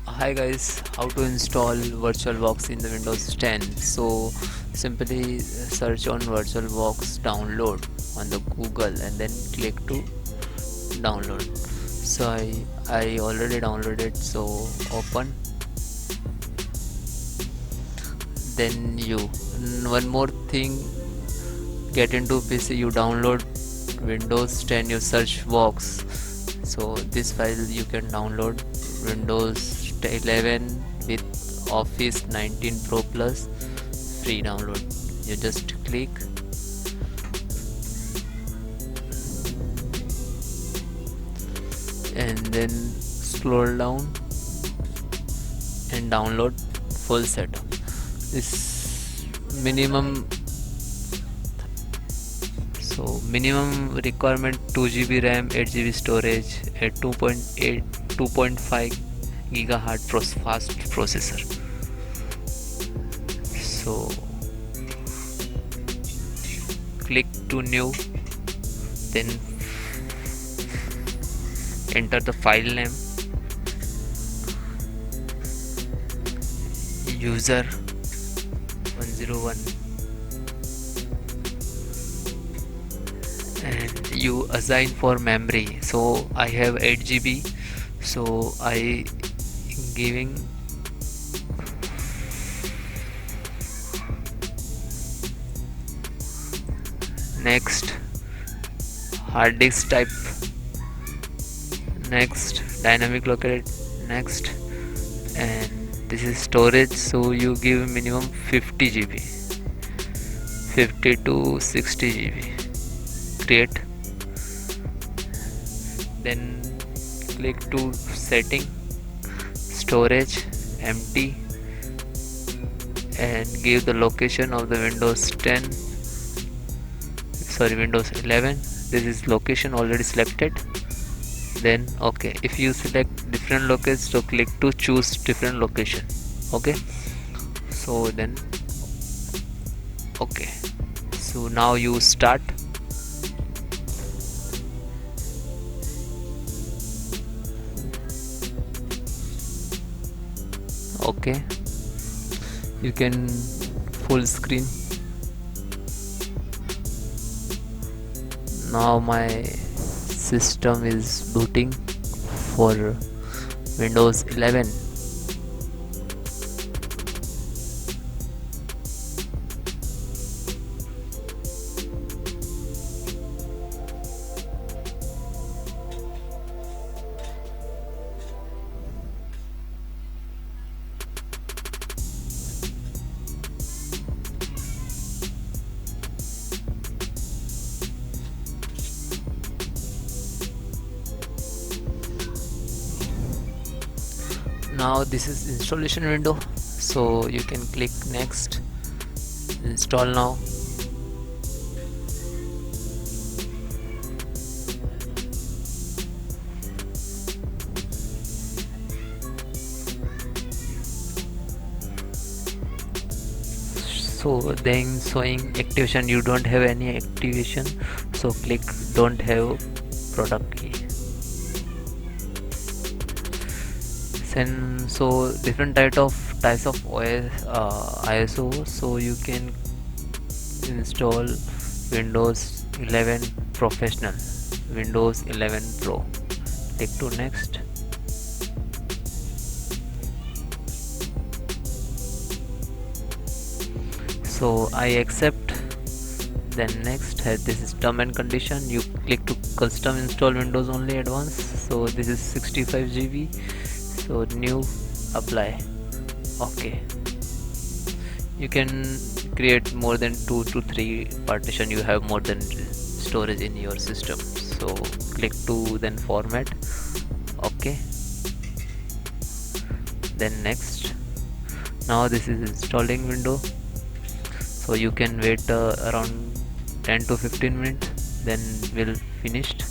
Hi guys, how to install VirtualBox in the Windows 10. So simply search on VirtualBox download on the Google and then click to download. So I already downloaded, so open. Then you one more thing, get into PC, you download Windows 10 your search box. So this file you can download Windows 11 with Office 19 Pro Plus free download. You just click and then scroll down and download full setup. This minimum, so minimum requirement 2 GB RAM, 8 GB storage, a 2.5 gigahertz fast processor. So click to new, then enter the file name, user 101, and you assign for memory. So I have 8 GB, so I giving next. Hard disk type next, dynamic locate next, and this is storage, so you give minimum 50 GB, 50 to 60 GB. Create, then click to setting, storage empty, and give the location of the Windows 10, sorry, Windows 11. This is location already selected. Then okay, if you select different location, so click to choose different location. Okay, so then okay, so now you start. Okay, you can full screen. Now my system is booting for Windows 11. Now this is installation window, so you can click next, install now. So then showing activation, you don't have any activation, so click don't have product key. And so different types of OS, ISO, so you can install Windows 11 Professional, Windows 11 Pro. Click to next. So I accept, then next. This is term and condition, you click to custom install Windows only advanced, so this is 65 GB, so new, apply. Okay, you can create more than 2 to 3 partition, you have more than storage in your system, so click to then format. Okay, then next. Now this is installing window, so you can wait around 10 to 15 minutes, then we'll finished.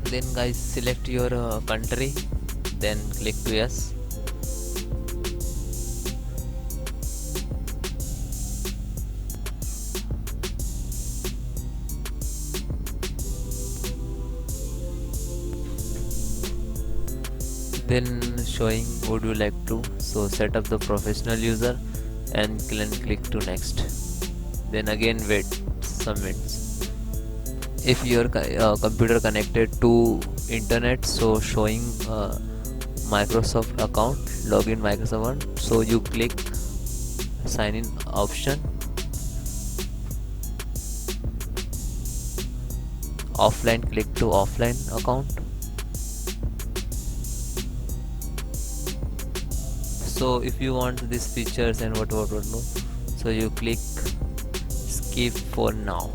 Then guys, select your country, then click to yes. Then showing would you like to, so set up the professional user and click to next. Then again wait some minutes. If your computer connected to internet, so showing Microsoft account, login Microsoft account, so you click sign in option, offline, click to offline account. So if you want these features and what no, so you click skip for now.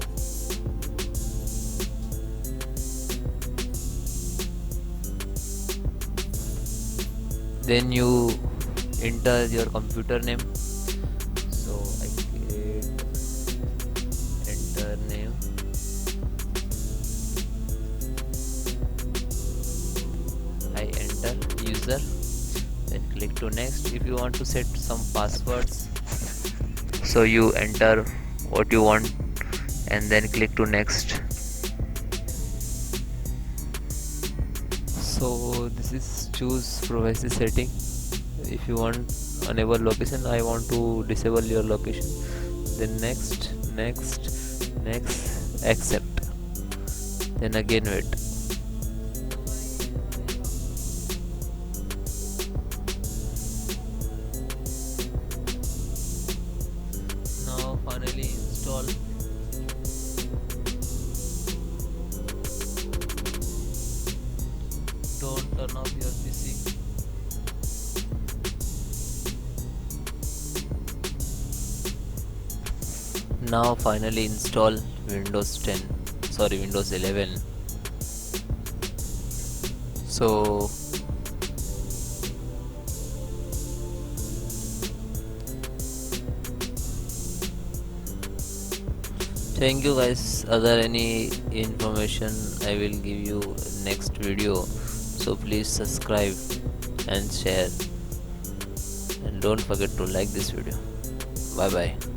Then you enter your computer name, so I click enter name, I enter user, then click to next. If you want to set some passwords, so you enter what you want and then click to next. So this is choose privacy setting. If you want enable location, I want to disable your location, then next, accept, then again wait. Now finally install. Don't turn off your PC. Now finally install Windows 10, sorry Windows 11. So thank you guys. Other any information I will give you next video, so please subscribe and share, and don't forget to like this video. Bye bye.